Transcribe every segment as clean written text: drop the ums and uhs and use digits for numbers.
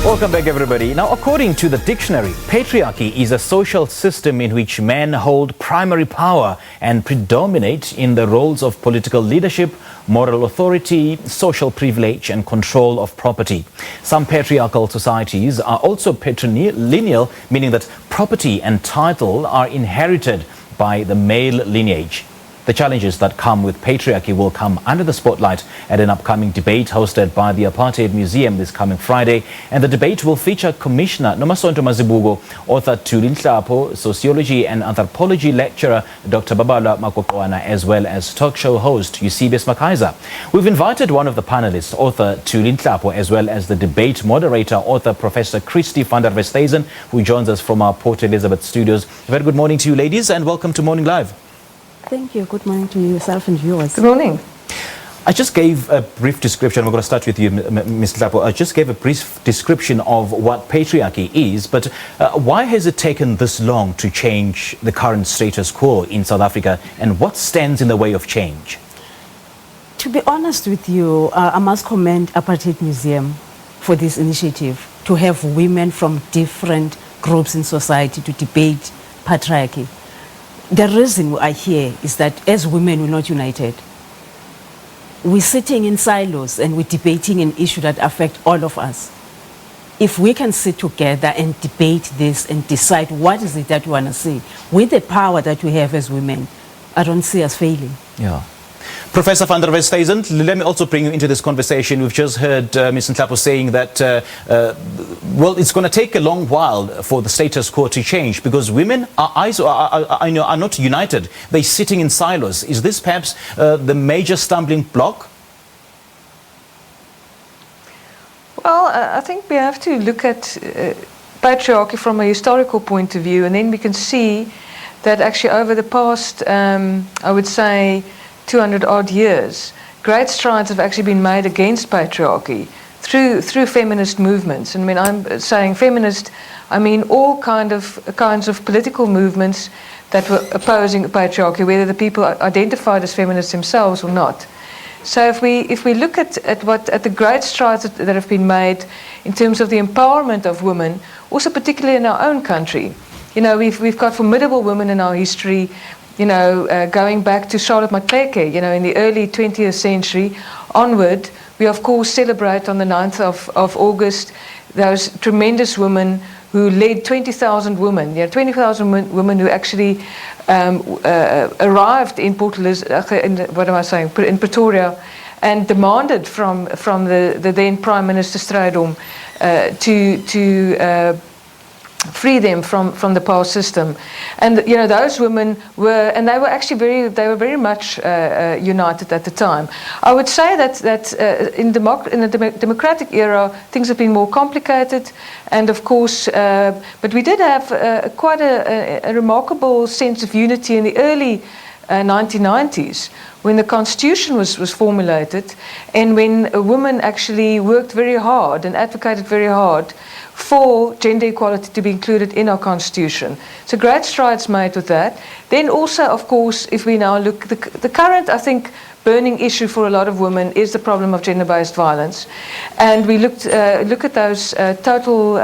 Welcome back, everybody. Now, according to the dictionary, patriarchy is a social system in which men hold primary power and predominate in the roles of political leadership, moral authority, social privilege, and control of property. Some patriarchal societies are also patrilineal, meaning that property and title are inherited by the male lineage. The challenges that come with patriarchy will come under the spotlight at an upcoming debate hosted by the Apartheid Museum this coming Friday. And the debate will feature Commissioner Nomasonto Mazibuko, author Thuli Nhlapho, Sociology and Anthropology lecturer Dr Babalwa Magoqwana, as well as talk show host Eusebius McKaiser. We've invited one of the panelists, author Thuli Nhlapho, as well as the debate moderator, author Prof Christi van der Westhuizen, who joins us from our Port Elizabeth studios. Very good morning to you, ladies, and welcome to Morning Live. Thank you. Good morning to yourself and viewers. Good morning. I just gave a brief description. We're going to start with you, Ms. Nhlapho. I just gave a brief description of what patriarchy is, but why has it taken this long to change the current status quo in South Africa, and what stands in the way of change? To be honest with you, I must commend Apartheid Museum for this initiative to have women from different groups in society to debate patriarchy. The reason we are here is that as women, we're not united. We're sitting in silos and we're debating an issue that affects all of us. If we can sit together and debate this and decide what is it that we want to see, with the power that we have as women, I don't see us failing. Yeah. Professor van der Westhuizen, let me also bring you into this conversation. We've just heard Ms. Nhlapho saying that, well, it's going to take a long while for the status quo to change because women are not united. They're sitting in silos. Is this perhaps the major stumbling block? Well, I think we have to look at patriarchy from a historical point of view, and then we can see that actually over the past, I would say, 200 odd years, great strides have actually been made against patriarchy through feminist movements. And when I'm saying feminist, I mean all kinds of political movements that were opposing patriarchy, whether the people identified as feminists themselves or not. So if we look at the great strides that have been made in terms of the empowerment of women, also particularly in our own country, you know, we've got formidable women in our history. You know, going back to Charlotte Maxeke, you know, in the early 20th century onward, we of course celebrate on the 9th of August those tremendous women who led 20,000 women, you know, 20,000 women who actually arrived in in Pretoria and demanded from the then Prime Minister Strydom to free them from the power system. And you know, those women were, and they were actually very much united at the time. I would say that in the democratic era things have been more complicated, and of course but we did have quite a remarkable sense of unity in the early 1990s when the constitution was formulated, and when women actually worked very hard and advocated very hard for gender equality to be included in our constitution. So great strides made with that. Then also, of course, if we now look, the current, I think, burning issue for a lot of women is the problem of gender-based violence. And we look at those total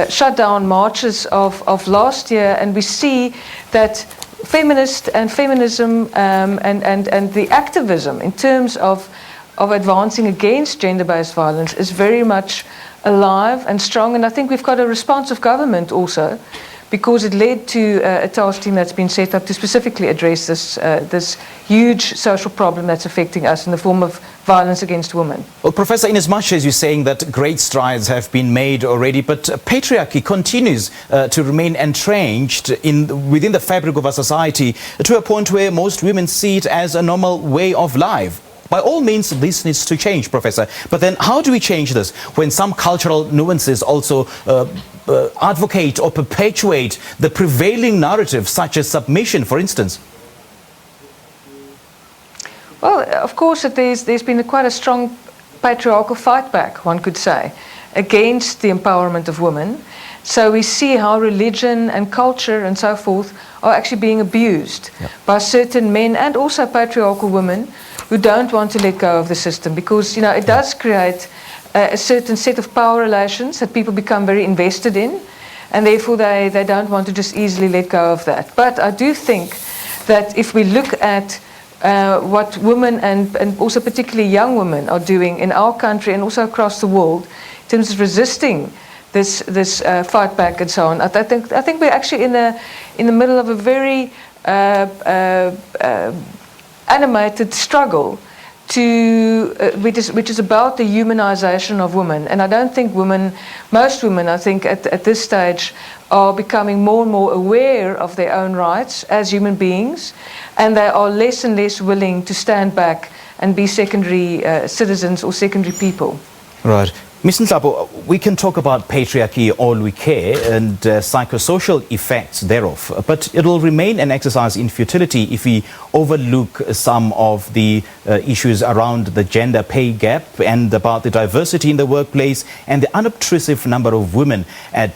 shutdown marches of last year, and we see that feminist and feminism and the activism in terms of advancing against gender-based violence is very much alive and strong, and I think we've got a responsive government also, because it led to a task team that's been set up to specifically address this huge social problem that's affecting us in the form of violence against women. Well, Professor, in as much as you're saying that great strides have been made already, but patriarchy continues to remain entrenched within the fabric of our society to a point where most women see it as a normal way of life. By all means, this needs to change, Professor. But then how do we change this when some cultural nuances also advocate or perpetuate the prevailing narrative, such as submission, for instance? Well, of course, there's been quite a strong patriarchal fight back, one could say, against the empowerment of women. So we see how religion and culture and so forth are actually being abused by certain men and also patriarchal women who don't want to let go of the system, because, you know, it does create a certain set of power relations that people become very invested in, and therefore they don't want to just easily let go of that. But I do think that if we look at what women and also particularly young women are doing in our country and also across the world in terms of resisting this fight back and so on, I think we're actually in the middle of a very animated struggle which is about the humanization of women. And I don't think most women, I think at this stage, are becoming more and more aware of their own rights as human beings, and they are less and less willing to stand back and be secondary citizens or secondary people. Right. Ms. Nhlapho, we can talk about patriarchy all we care and psychosocial effects thereof, but it will remain an exercise in futility if we overlook some of the issues around the gender pay gap and about the diversity in the workplace and the unobtrusive number of women at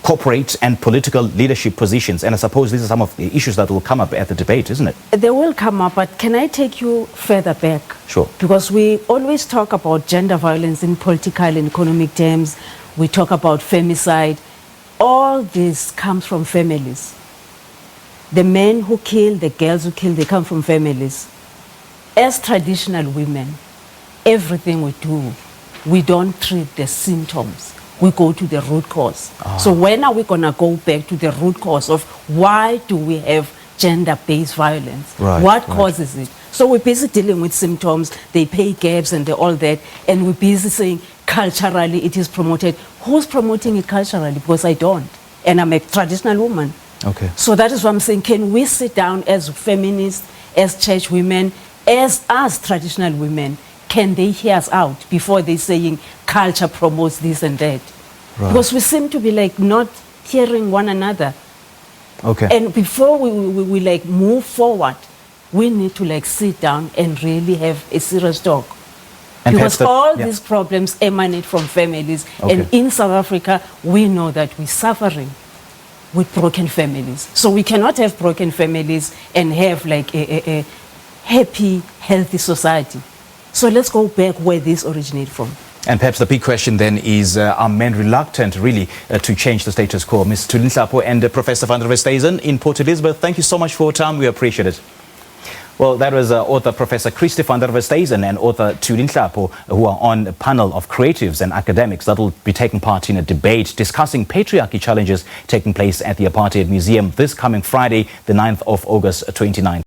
corporate and political leadership positions. And I suppose these are some of the issues that will come up at the debate, isn't it? They will come up, but can I take you further back? Sure. Because we always talk about gender violence in political and economic terms. We talk about femicide. All this comes from families. The men who kill, the girls who kill, they come from families. As traditional women, everything we do, we don't treat the symptoms. We go to the root cause. So when are we going to go back to the root cause of why do we have gender-based violence? What causes it? So we're busy dealing with symptoms, they pay gaps and all that, and we're busy saying culturally it is promoted. Who's promoting it culturally? Because I don't, and I'm a traditional woman. Okay. So that is what I'm saying. Can we sit down as feminists, as church women, as traditional women? Can they hear us out before they saying culture promotes this and that? Because we seem to be like not hearing one another. Okay. And before we like move forward, we need to like sit down and really have a serious talk. And because all these problems emanate from families. And in South Africa, we know that we're suffering with broken families. So we cannot have broken families and have like a happy, healthy society. So let's go back where this originated from. And perhaps the big question then is, are men reluctant really to change the status quo? Ms. Thuli Nhlapho and Professor van der Westhuizen in Port Elizabeth, thank you so much for your time. We appreciate it. Well, that was author Professor Christi van der Westhuizen and author Thuli Nhlapho, who are on a panel of creatives and academics that will be taking part in a debate discussing patriarchy challenges taking place at the Apartheid Museum this coming Friday, the 9th of August 2019.